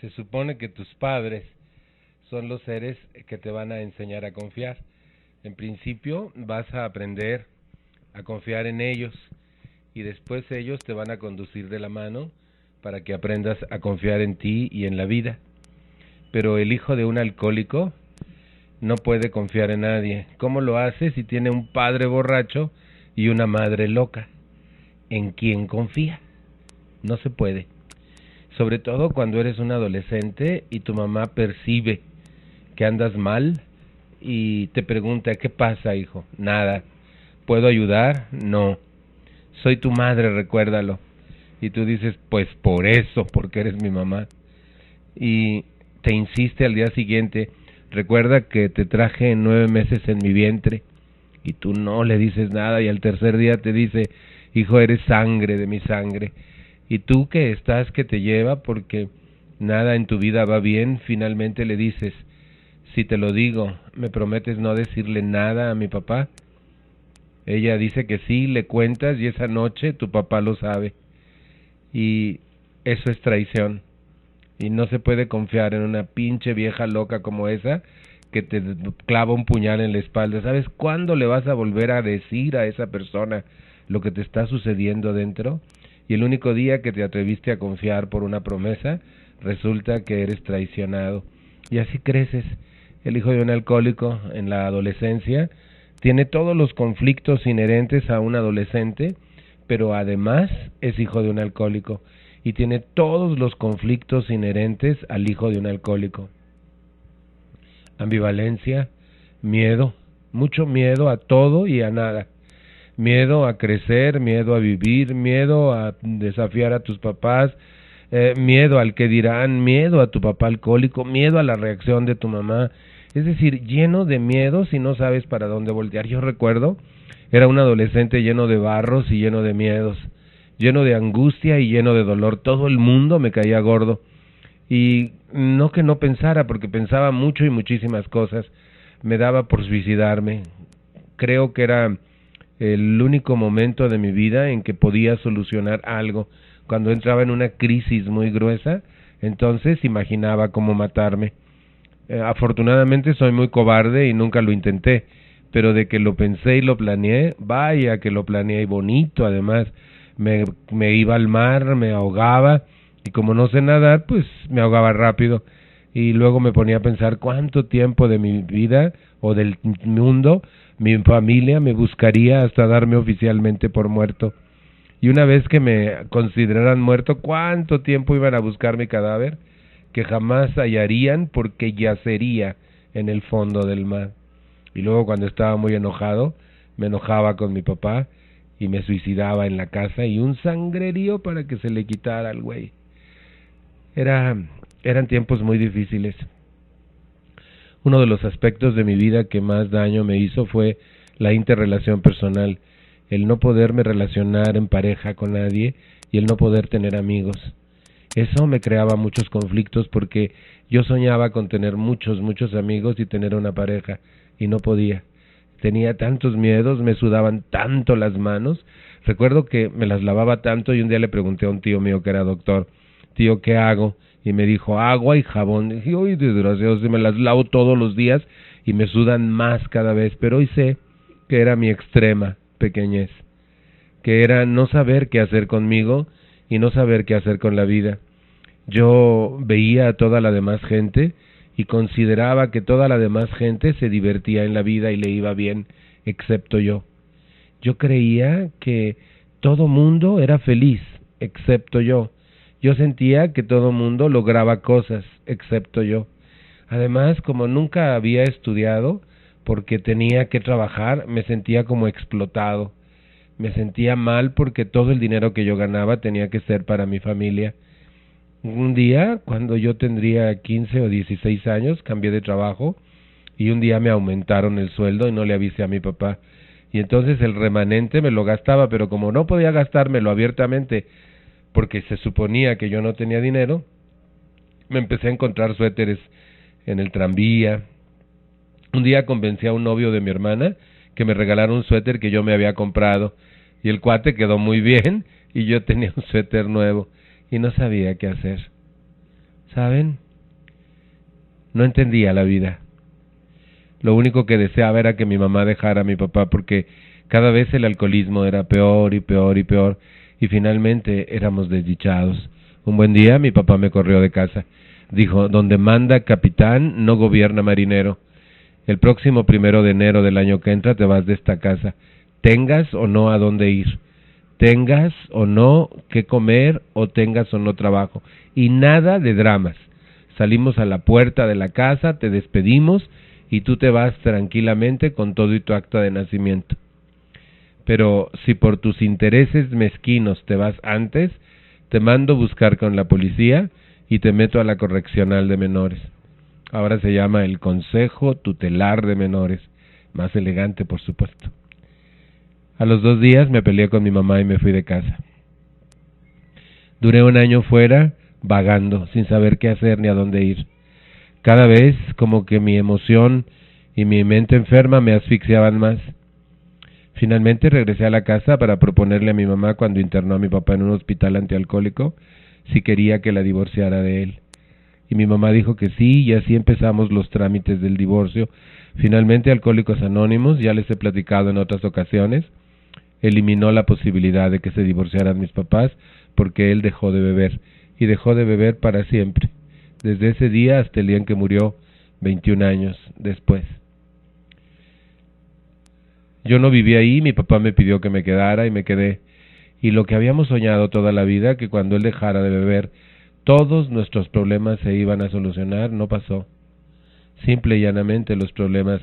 Se supone que tus padres son los seres que te van a enseñar a confiar. En principio vas a aprender a confiar en ellos y después ellos te van a conducir de la mano para que aprendas a confiar en ti y en la vida. Pero el hijo de un alcohólico no puede confiar en nadie. ¿Cómo lo hace si tiene un padre borracho y una madre loca? ¿En quién confía? No se puede. Sobre todo cuando eres un adolescente y tu mamá percibe que andas mal y te pregunta, ¿qué pasa, hijo? Nada. ¿Puedo ayudar? No. Soy tu madre, recuérdalo. Y tú dices, pues por eso, porque eres mi mamá. Y te insiste al día siguiente, recuerda que te traje 9 meses en mi vientre. Y tú no le dices nada y al tercer día te dice, hijo, eres sangre de mi sangre. Y tú que estás que te lleva porque nada en tu vida va bien, finalmente le dices, si te lo digo, ¿me prometes no decirle nada a mi papá? Ella dice que sí, le cuentas y esa noche tu papá lo sabe. Y eso es traición. Y no se puede confiar en una pinche vieja loca como esa que te clava un puñal en la espalda. ¿Sabes cuándo le vas a volver a decir a esa persona lo que te está sucediendo dentro? Y el único día que te atreviste a confiar por una promesa, resulta que eres traicionado. Y así creces. El hijo de un alcohólico en la adolescencia tiene todos los conflictos inherentes a un adolescente, pero además es hijo de un alcohólico y tiene todos los conflictos inherentes al hijo de un alcohólico. Ambivalencia, miedo, mucho miedo a todo y a nada. Miedo a crecer, miedo a vivir, miedo a desafiar a tus papás, miedo al que dirán, miedo a tu papá alcohólico, miedo a la reacción de tu mamá. Es decir, lleno de miedos y no sabes para dónde voltear. Yo recuerdo, era un adolescente lleno de barros y lleno de miedos, lleno de angustia y lleno de dolor. Todo el mundo me caía gordo. Y no que no pensara, porque pensaba mucho y muchísimas cosas. Me daba por suicidarme. Creo que era el único momento de mi vida en que podía solucionar algo. Cuando entraba en una crisis muy gruesa, entonces imaginaba cómo matarme. Afortunadamente soy muy cobarde y nunca lo intenté, pero de que lo pensé y lo planeé, vaya que lo planeé y bonito. Además, me iba al mar, me ahogaba y como no sé nadar, pues me ahogaba rápido. Y luego me ponía a pensar cuánto tiempo de mi vida o del mundo mi familia me buscaría hasta darme oficialmente por muerto. Y una vez que me consideraran muerto, ¿cuánto tiempo iban a buscar mi cadáver? Que jamás hallarían porque yacería en el fondo del mar. Y luego cuando estaba muy enojado, me enojaba con mi papá y me suicidaba en la casa y un sangrerío para que se le quitara al güey. Eran tiempos muy difíciles. Uno de los aspectos de mi vida que más daño me hizo fue la interrelación personal, el no poderme relacionar en pareja con nadie y el no poder tener amigos. Eso me creaba muchos conflictos porque yo soñaba con tener muchos amigos y tener una pareja y no podía. Tenía tantos miedos, me sudaban tanto las manos. Recuerdo que me las lavaba tanto y un día le pregunté a un tío mío que era doctor, tío, ¿qué hago? Y me dijo, agua y jabón. Y dije, uy, desgraciado, me las lavo todos los días y me sudan más cada vez. Pero hoy sé que era mi extrema pequeñez, que era no saber qué hacer conmigo y no saber qué hacer con la vida. Yo veía a toda la demás gente y consideraba que toda la demás gente se divertía en la vida y le iba bien, excepto yo. Yo creía que todo mundo era feliz, excepto yo. Yo sentía que todo mundo lograba cosas, excepto yo. Además, como nunca había estudiado, porque tenía que trabajar, me sentía como explotado. Me sentía mal porque todo el dinero que yo ganaba tenía que ser para mi familia. Un día, cuando yo tendría 15 o 16 años, cambié de trabajo y un día me aumentaron el sueldo y no le avisé a mi papá. Y entonces el remanente me lo gastaba, pero como no podía gastármelo abiertamente porque se suponía que yo no tenía dinero, me empecé a encontrar suéteres en el tranvía. Un día convencí a un novio de mi hermana que me regalara un suéter que yo me había comprado y el cuate quedó muy bien y yo tenía un suéter nuevo y no sabía qué hacer. ¿Saben? No entendía la vida. Lo único que deseaba era que mi mamá dejara a mi papá porque cada vez el alcoholismo era peor y peor y peor y finalmente éramos desdichados. Un buen día mi papá me corrió de casa. Dijo, donde manda capitán no gobierna marinero. El próximo 1 de enero del año que entra te vas de esta casa, tengas o no a dónde ir, tengas o no qué comer o tengas o no trabajo. Y nada de dramas. Salimos a la puerta de la casa, te despedimos y tú te vas tranquilamente con todo y tu acta de nacimiento. Pero si por tus intereses mezquinos te vas antes, te mando buscar con la policía y te meto a la correccional de menores. Ahora se llama el Consejo Tutelar de Menores, más elegante por supuesto. A los 2 días me peleé con mi mamá y me fui de casa. Duré 1 año fuera, vagando, sin saber qué hacer ni a dónde ir. Cada vez como que mi emoción y mi mente enferma me asfixiaban más. Finalmente regresé a la casa para proponerle a mi mamá cuando internó a mi papá en un hospital antialcohólico si quería que la divorciara de él. Y mi mamá dijo que sí, y así empezamos los trámites del divorcio. Finalmente Alcohólicos Anónimos, ya les he platicado en otras ocasiones, eliminó la posibilidad de que se divorciaran mis papás porque él dejó de beber, y dejó de beber para siempre, desde ese día hasta el día en que murió 21 años después. Yo no viví ahí, mi papá me pidió que me quedara y me quedé. Y lo que habíamos soñado toda la vida, que cuando él dejara de beber, todos nuestros problemas se iban a solucionar, no pasó. Simple y llanamente los problemas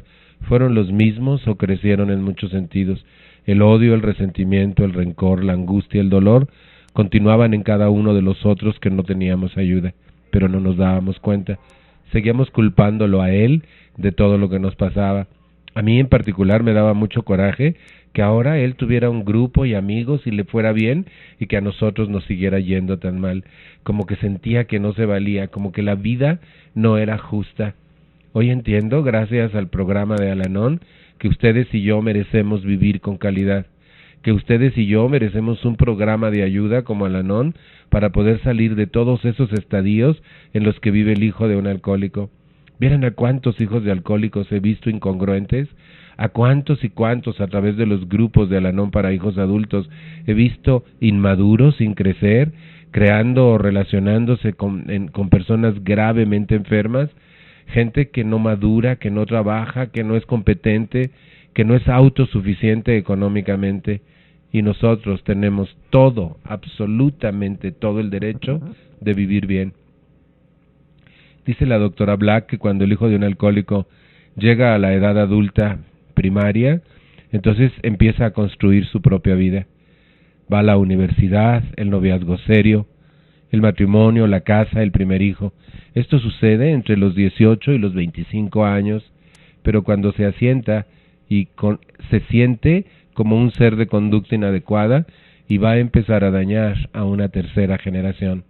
fueron los mismos o crecieron en muchos sentidos. El odio, el resentimiento, el rencor, la angustia, el dolor continuaban en cada uno de los otros que no teníamos ayuda, pero no nos dábamos cuenta. Seguíamos culpándolo a él de todo lo que nos pasaba. A mí en particular me daba mucho coraje que ahora él tuviera un grupo y amigos y le fuera bien y que a nosotros nos siguiera yendo tan mal, como que sentía que no se valía, como que la vida no era justa. Hoy entiendo, gracias al programa de Al-Anon, que ustedes y yo merecemos vivir con calidad, que ustedes y yo merecemos un programa de ayuda como Al-Anon para poder salir de todos esos estadios en los que vive el hijo de un alcohólico. ¿Vieran a cuántos hijos de alcohólicos he visto incongruentes? ¿A cuántos y cuántos a través de los grupos de Al-Anon para hijos adultos he visto inmaduros sin crecer, creando o relacionándose con personas gravemente enfermas? Gente que no madura, que no trabaja, que no es competente, que no es autosuficiente económicamente. Y nosotros tenemos todo, absolutamente todo el derecho de vivir bien. Dice la doctora Black que cuando el hijo de un alcohólico llega a la edad adulta primaria, entonces empieza a construir su propia vida. Va a la universidad, el noviazgo serio, el matrimonio, la casa, el primer hijo. Esto sucede entre los 18 y los 25 años, pero cuando se asienta y se siente como un ser de conducta inadecuada y va a empezar a dañar a una tercera generación.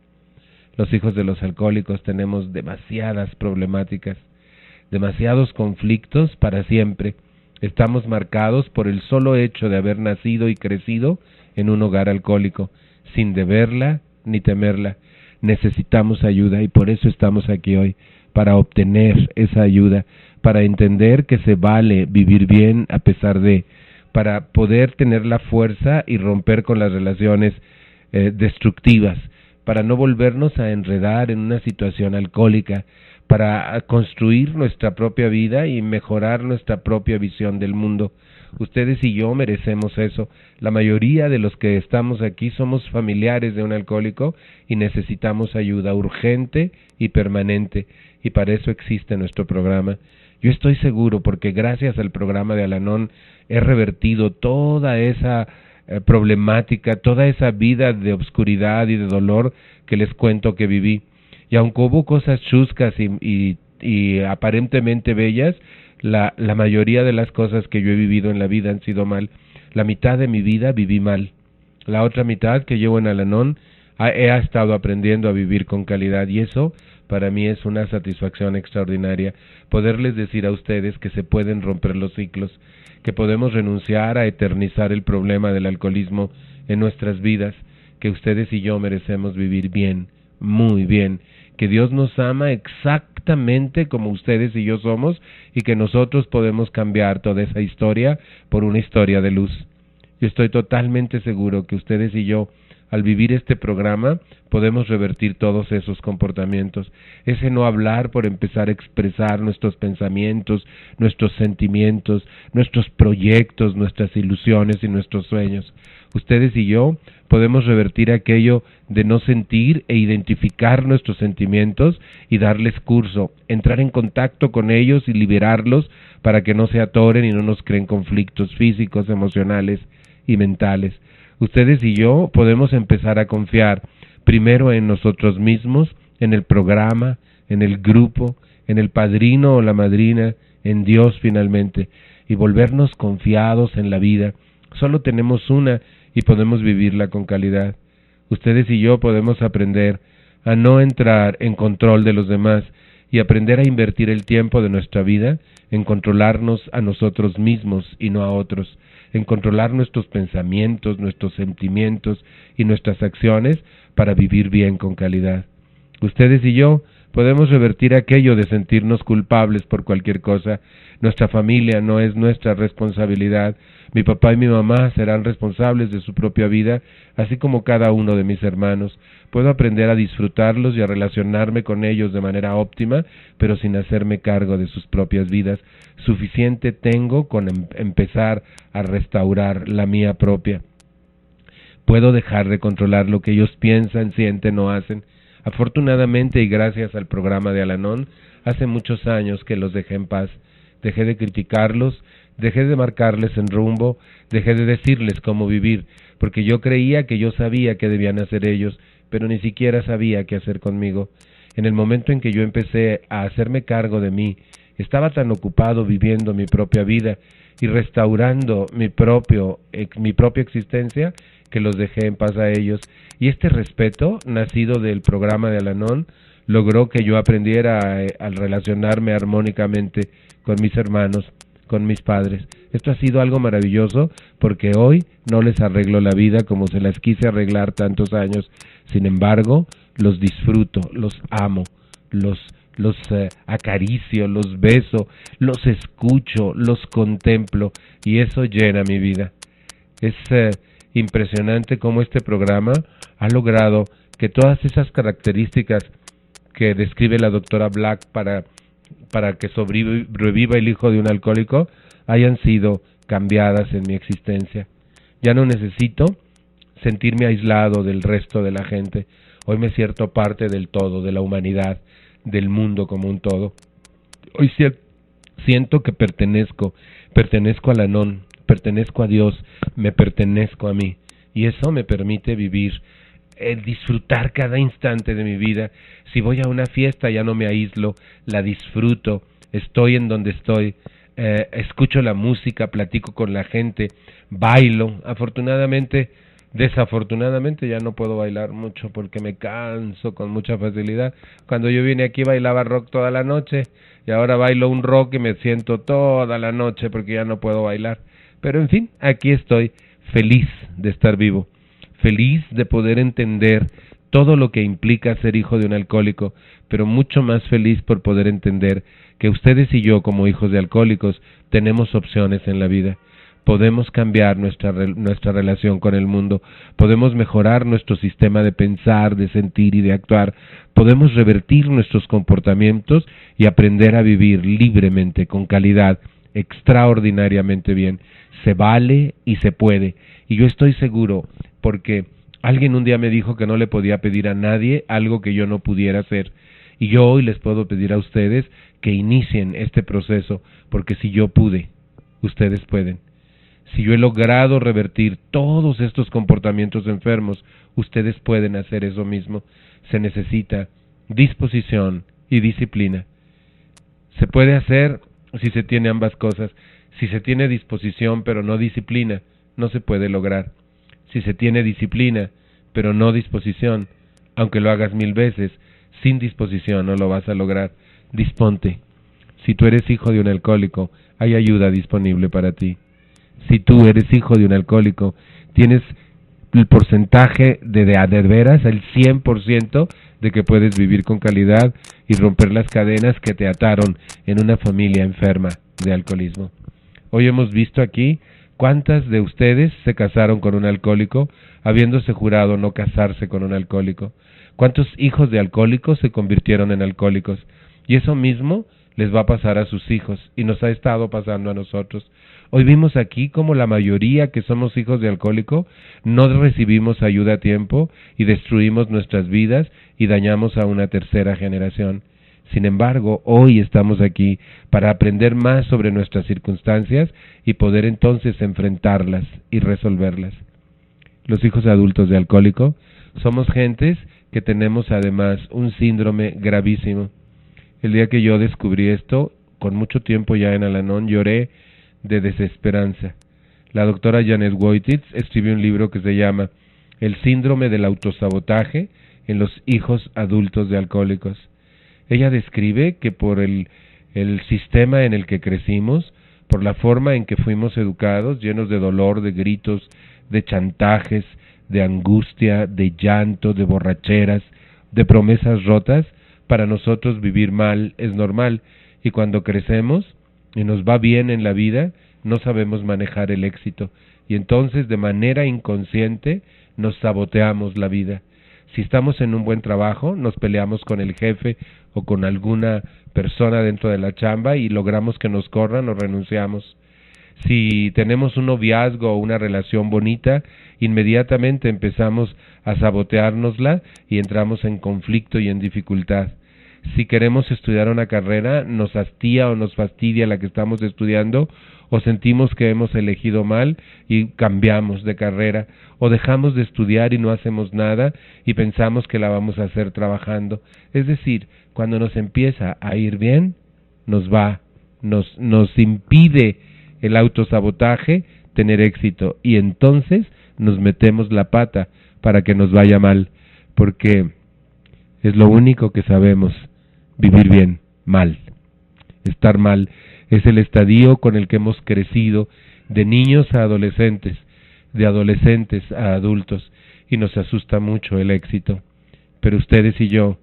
Los hijos de los alcohólicos tenemos demasiadas problemáticas, demasiados conflictos para siempre. Estamos marcados por el solo hecho de haber nacido y crecido en un hogar alcohólico, sin deberla ni temerla. Necesitamos ayuda y por eso estamos aquí hoy, para obtener esa ayuda, para entender que se vale vivir bien a pesar de, para poder tener la fuerza y romper con las relaciones destructivas, para no volvernos a enredar en una situación alcohólica, para construir nuestra propia vida y mejorar nuestra propia visión del mundo. Ustedes y yo merecemos eso. La mayoría de los que estamos aquí somos familiares de un alcohólico y necesitamos ayuda urgente y permanente, y para eso existe nuestro programa. Yo estoy seguro, porque gracias al programa de Al-Anon he revertido toda esa problemática, toda esa vida de obscuridad y de dolor que les cuento que viví. Y aunque hubo cosas chuscas y aparentemente bellas, la mayoría de las cosas que yo he vivido en la vida han sido mal. La mitad de mi vida viví mal. La otra mitad que llevo en Al-Anon he estado aprendiendo a vivir con calidad, y eso para mí es una satisfacción extraordinaria, poderles decir a ustedes que se pueden romper los ciclos, que podemos renunciar a eternizar el problema del alcoholismo en nuestras vidas, que ustedes y yo merecemos vivir bien, muy bien, que Dios nos ama exactamente como ustedes y yo somos, y que nosotros podemos cambiar toda esa historia por una historia de luz. Yo estoy totalmente seguro que ustedes y yo, al vivir este programa, podemos revertir todos esos comportamientos. Ese no hablar por empezar a expresar nuestros pensamientos, nuestros sentimientos, nuestros proyectos, nuestras ilusiones y nuestros sueños. Ustedes y yo podemos revertir aquello de no sentir e identificar nuestros sentimientos y darles curso, entrar en contacto con ellos y liberarlos para que no se atoren y no nos creen conflictos físicos, emocionales y mentales. Ustedes y yo podemos empezar a confiar primero en nosotros mismos, en el programa, en el grupo, en el padrino o la madrina, en Dios finalmente, y volvernos confiados en la vida. Solo tenemos una y podemos vivirla con calidad. Ustedes y yo podemos aprender a no entrar en control de los demás y aprender a invertir el tiempo de nuestra vida en controlarnos a nosotros mismos y no a otros, en controlar nuestros pensamientos, nuestros sentimientos y nuestras acciones para vivir bien con calidad. Ustedes y yo podemos revertir aquello de sentirnos culpables por cualquier cosa. Nuestra familia no es nuestra responsabilidad. Mi papá y mi mamá serán responsables de su propia vida, así como cada uno de mis hermanos. Puedo aprender a disfrutarlos y a relacionarme con ellos de manera óptima, pero sin hacerme cargo de sus propias vidas. Suficiente tengo con empezar a restaurar la mía propia. Puedo dejar de controlar lo que ellos piensan, sienten o hacen. Afortunadamente y gracias al programa de Al-Anon, hace muchos años que los dejé en paz. Dejé de criticarlos, dejé de marcarles en rumbo, dejé de decirles cómo vivir, porque yo creía que yo sabía qué debían hacer ellos, pero ni siquiera sabía qué hacer conmigo. En el momento en que yo empecé a hacerme cargo de mí, estaba tan ocupado viviendo mi propia vida y restaurando mi propia existencia, que los dejé en paz a ellos. Y este respeto, nacido del programa de Al-Anon, logró que yo aprendiera a relacionarme armónicamente con mis hermanos, con mis padres. Esto ha sido algo maravilloso, porque hoy no les arreglo la vida como se las quise arreglar tantos años. Sin embargo, los disfruto, los amo, los acaricio, los beso, los escucho, los contemplo, y eso llena mi vida. Es impresionante cómo este programa ha logrado que todas esas características que describe la doctora Black para que reviva el hijo de un alcohólico hayan sido cambiadas en mi existencia. Ya no necesito sentirme aislado del resto de la gente. Hoy me siento parte del todo, de la humanidad, del mundo como un todo. Hoy siento que pertenezco a Al-Anon, pertenezco a Dios, me pertenezco a mí, y eso me permite vivir, disfrutar cada instante de mi vida. Si voy a una fiesta ya no me aíslo, la disfruto, estoy en donde estoy, escucho la música, platico con la gente, bailo. Desafortunadamente ya no puedo bailar mucho porque me canso con mucha facilidad. Cuando yo vine aquí bailaba rock toda la noche, y ahora bailo un rock y me siento toda la noche porque ya no puedo bailar. Pero en fin, aquí estoy, feliz de estar vivo, feliz de poder entender todo lo que implica ser hijo de un alcohólico, pero mucho más feliz por poder entender que ustedes y yo, como hijos de alcohólicos, tenemos opciones en la vida. Podemos cambiar nuestra relación con el mundo, podemos mejorar nuestro sistema de pensar, de sentir y de actuar, podemos revertir nuestros comportamientos y aprender a vivir libremente, con calidad, extraordinariamente bien. Se vale y se puede, y yo estoy seguro, porque alguien un día me dijo que no le podía pedir a nadie algo que yo no pudiera hacer, y yo hoy les puedo pedir a ustedes que inicien este proceso, porque si yo pude, ustedes pueden. Si yo he logrado revertir todos estos comportamientos enfermos, ustedes pueden hacer eso mismo. Se necesita disposición y disciplina. Se puede hacer si se tiene ambas cosas. Si se tiene disposición pero no disciplina, no se puede lograr. Si se tiene disciplina pero no disposición, aunque lo hagas 1000 veces, sin disposición no lo vas a lograr. Disponte. Si tú eres hijo de un alcohólico, hay ayuda disponible para ti. Si tú eres hijo de un alcohólico, tienes el porcentaje de veras, el 100% de que puedes vivir con calidad y romper las cadenas que te ataron en una familia enferma de alcoholismo. Hoy hemos visto aquí cuántas de ustedes se casaron con un alcohólico, habiéndose jurado no casarse con un alcohólico. Cuántos hijos de alcohólicos se convirtieron en alcohólicos. Y eso mismo les va a pasar a sus hijos, y nos ha estado pasando a nosotros. Hoy vimos aquí como la mayoría que somos hijos de alcohólico no recibimos ayuda a tiempo y destruimos nuestras vidas y dañamos a una tercera generación. Sin embargo, hoy estamos aquí para aprender más sobre nuestras circunstancias y poder entonces enfrentarlas y resolverlas. Los hijos adultos de alcohólico somos gentes que tenemos además un síndrome gravísimo. El día que yo descubrí esto, con mucho tiempo ya en Al-Anon, lloré de desesperanza. La doctora Janet Woititz escribió un libro que se llama El síndrome del autosabotaje en los hijos adultos de alcohólicos. Ella describe que por el sistema en el que crecimos, por la forma en que fuimos educados, llenos de dolor, de gritos, de chantajes, de angustia, de llanto, de borracheras, de promesas rotas, para nosotros vivir mal es normal, y cuando crecemos y nos va bien en la vida, no sabemos manejar el éxito, y entonces de manera inconsciente nos saboteamos la vida. Si estamos en un buen trabajo, nos peleamos con el jefe o con alguna persona dentro de la chamba y logramos que nos corran o renunciamos. Si tenemos un noviazgo o una relación bonita, inmediatamente empezamos a saboteárnosla y entramos en conflicto y en dificultad. Si queremos estudiar una carrera, nos hastía o nos fastidia la que estamos estudiando, o sentimos que hemos elegido mal y cambiamos de carrera, o dejamos de estudiar y no hacemos nada y pensamos que la vamos a hacer trabajando. Es decir, cuando nos empieza a ir bien, nos impide el autosabotaje tener éxito, y entonces nos metemos la pata para que nos vaya mal, porque es lo único que sabemos: vivir bien, mal. Estar mal es el estadio con el que hemos crecido de niños a adolescentes, de adolescentes a adultos, y nos asusta mucho el éxito. Pero ustedes y yo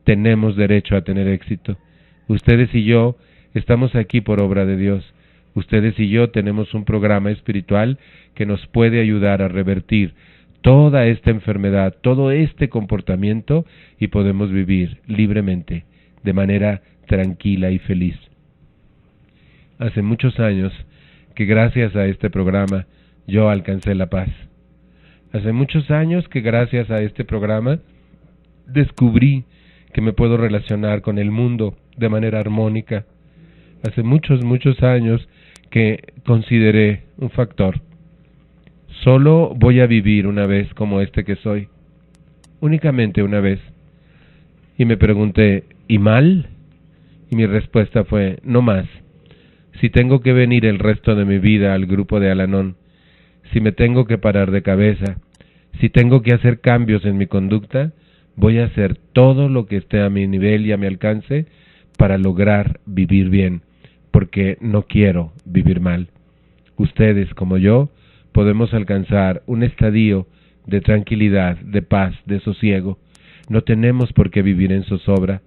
tenemos derecho a tener éxito. Ustedes y yo estamos aquí por obra de Dios. Ustedes y yo tenemos un programa espiritual que nos puede ayudar a revertir toda esta enfermedad, todo este comportamiento, y podemos vivir libremente, de manera tranquila y feliz. Hace muchos años que gracias a este programa yo alcancé la paz. Hace muchos años que gracias a este programa descubrí que me puedo relacionar con el mundo de manera armónica. Hace muchos años que consideré un factor: solo voy a vivir una vez como este que soy, únicamente una vez. Y me pregunté, ¿y mal? Y mi respuesta fue, no más. Si tengo que venir el resto de mi vida al grupo de Al-Anon, si me tengo que parar de cabeza, si tengo que hacer cambios en mi conducta, voy a hacer todo lo que esté a mi nivel y a mi alcance para lograr vivir bien, porque no quiero vivir mal. Ustedes, como yo, podemos alcanzar un estadio de tranquilidad, de paz, de sosiego. No tenemos por qué vivir en zozobra,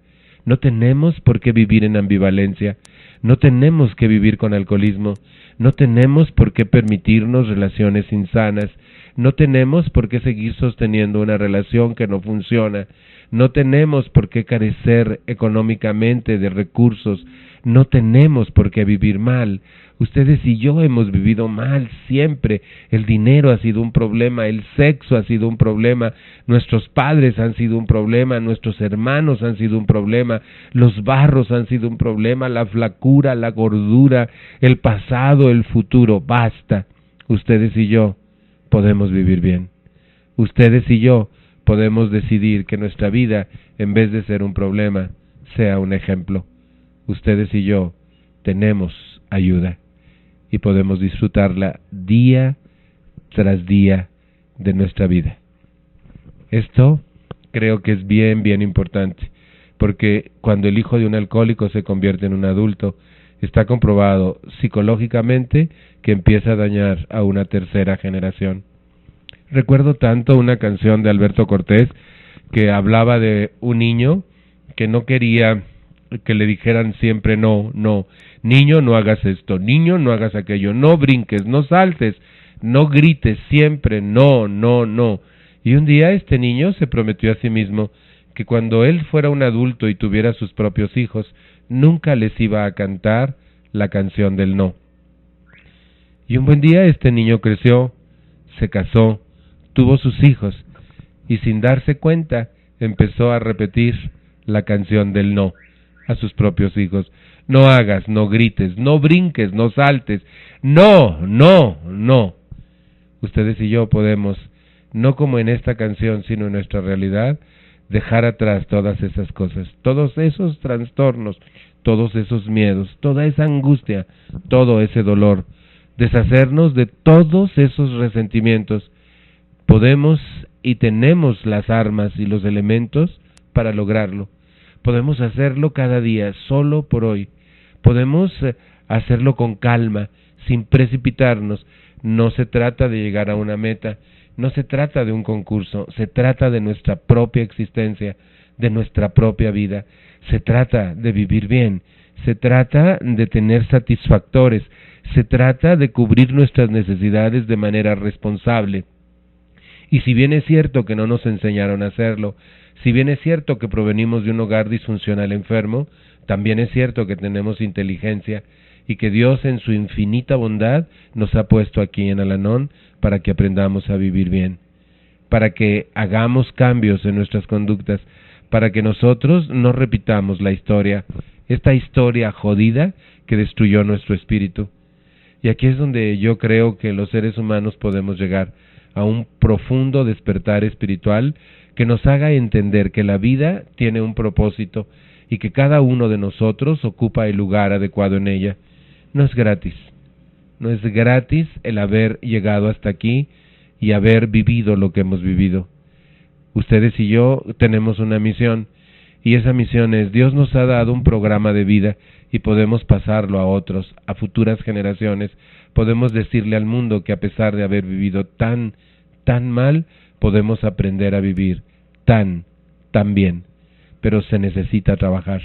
no tenemos por qué vivir en ambivalencia, no tenemos que vivir con alcoholismo, no tenemos por qué permitirnos relaciones insanas, no tenemos por qué seguir sosteniendo una relación que no funciona, no tenemos por qué carecer económicamente de recursos, no tenemos por qué vivir mal. Ustedes y yo hemos vivido mal siempre. El dinero ha sido un problema, el sexo ha sido un problema, nuestros padres han sido un problema, nuestros hermanos han sido un problema, los barros han sido un problema, la flacura, la gordura, el pasado, el futuro. Basta. Ustedes y yo podemos vivir bien. Ustedes y yo podemos decidir que nuestra vida, en vez de ser un problema, sea un ejemplo. Ustedes y yo tenemos ayuda y podemos disfrutarla día tras día de nuestra vida. Esto creo que es bien importante, porque cuando el hijo de un alcohólico se convierte en un adulto, está comprobado psicológicamente que empieza a dañar a una tercera generación. Recuerdo tanto una canción de Alberto Cortés que hablaba de un niño que no quería que le dijeran siempre no, no, niño no hagas esto, niño no hagas aquello, no brinques, no saltes, no grites, siempre no, no, no. Y un día este niño se prometió a sí mismo que cuando él fuera un adulto y tuviera sus propios hijos, nunca les iba a cantar la canción del no. Y un buen día este niño creció, se casó, tuvo sus hijos, y sin darse cuenta empezó a repetir la canción del no a sus propios hijos. No hagas, no grites, no brinques, no saltes, no, no, no. Ustedes y yo podemos, no como en esta canción, sino en nuestra realidad, dejar atrás todas esas cosas, todos esos trastornos, todos esos miedos, toda esa angustia, todo ese dolor, deshacernos de todos esos resentimientos. Podemos y tenemos las armas y los elementos para lograrlo. Podemos hacerlo cada día, solo por hoy. Podemos hacerlo con calma, sin precipitarnos. No se trata de llegar a una meta, no se trata de un concurso, se trata de nuestra propia existencia, de nuestra propia vida. Se trata de vivir bien, se trata de tener satisfactores, se trata de cubrir nuestras necesidades de manera responsable. Y si bien es cierto que no nos enseñaron a hacerlo, si bien es cierto que provenimos de un hogar disfuncional enfermo, también es cierto que tenemos inteligencia y que Dios en su infinita bondad nos ha puesto aquí en Al-Anon para que aprendamos a vivir bien, para que hagamos cambios en nuestras conductas, para que nosotros no repitamos la historia, esta historia jodida que destruyó nuestro espíritu. Y aquí es donde yo creo que los seres humanos podemos llegar a un profundo despertar espiritual que nos haga entender que la vida tiene un propósito y que cada uno de nosotros ocupa el lugar adecuado en ella. No es gratis, no es gratis el haber llegado hasta aquí y haber vivido lo que hemos vivido. Ustedes y yo tenemos una misión, y esa misión es: Dios nos ha dado un programa de vida y podemos pasarlo a otros, a futuras generaciones. Podemos decirle al mundo que a pesar de haber vivido tan mal, podemos aprender a vivir tan bien. Pero se necesita trabajar,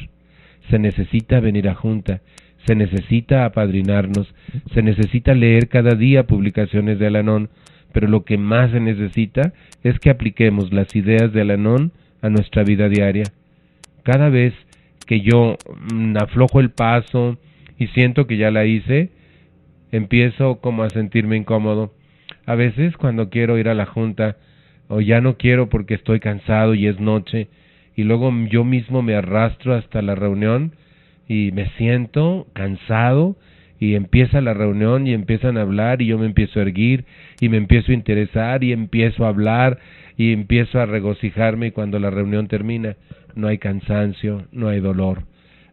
se necesita venir a junta, se necesita apadrinarnos, se necesita leer cada día publicaciones de Al-Anon, pero lo que más se necesita es que apliquemos las ideas de Al-Anon a nuestra vida diaria. Cada vez que yo aflojo el paso y siento que ya la hice, empiezo como a sentirme incómodo. A veces cuando quiero ir a la junta, o ya no quiero porque estoy cansado y es noche, y luego yo mismo me arrastro hasta la reunión y me siento cansado, y empieza la reunión y empiezan a hablar y yo me empiezo a erguir y me empiezo a interesar y empiezo a hablar y empiezo a regocijarme, y cuando la reunión termina no hay cansancio, no hay dolor,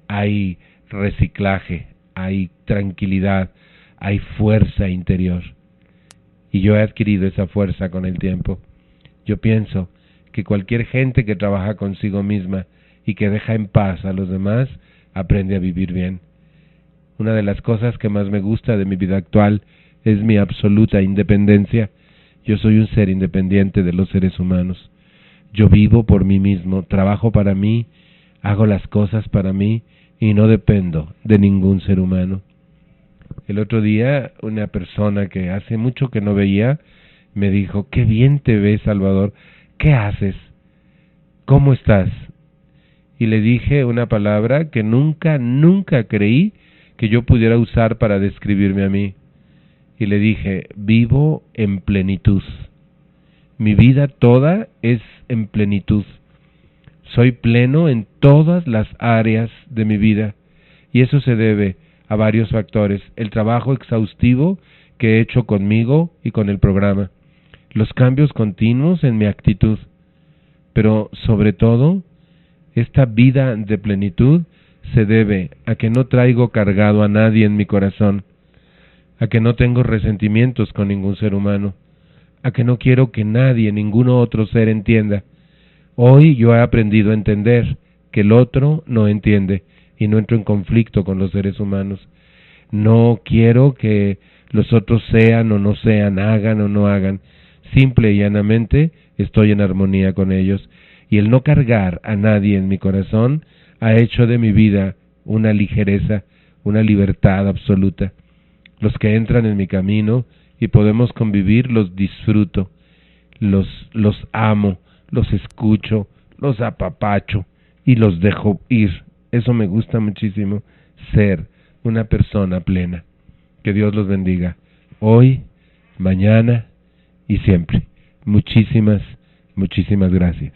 hay reciclaje, hay tranquilidad, hay fuerza interior. Y yo he adquirido esa fuerza con el tiempo. Yo pienso que cualquier gente que trabaja consigo misma y que deja en paz a los demás, aprende a vivir bien. Una de las cosas que más me gusta de mi vida actual es mi absoluta independencia. Yo soy un ser independiente de los seres humanos. Yo vivo por mí mismo, trabajo para mí, hago las cosas para mí y no dependo de ningún ser humano. El otro día una persona que hace mucho que no veía me dijo: qué bien te ves, Salvador, ¿qué haces? ¿Cómo estás? Y le dije una palabra que nunca creí que yo pudiera usar para describirme a mí. Y le dije: vivo en plenitud. Mi vida toda es en plenitud. Soy pleno en todas las áreas de mi vida. Y eso se debe a varios factores: el trabajo exhaustivo que he hecho conmigo y con el programa, los cambios continuos en mi actitud, pero sobre todo, esta vida de plenitud se debe a que no traigo cargado a nadie en mi corazón, a que no tengo resentimientos con ningún ser humano, a que no quiero que nadie, ningún otro ser entienda. Hoy yo he aprendido a entender que el otro no entiende y no entro en conflicto con los seres humanos. No quiero que los otros sean o no sean, hagan o no hagan. simple y llanamente estoy en armonía con ellos. Y el no cargar a nadie en mi corazón ha hecho de mi vida una ligereza, una libertad absoluta. Los que entran en mi camino y podemos convivir, los disfruto, los amo, los escucho, los apapacho y los dejo ir. Eso me gusta muchísimo, ser una persona plena. Que Dios los bendiga, hoy, mañana y siempre. Muchísimas, muchísimas gracias.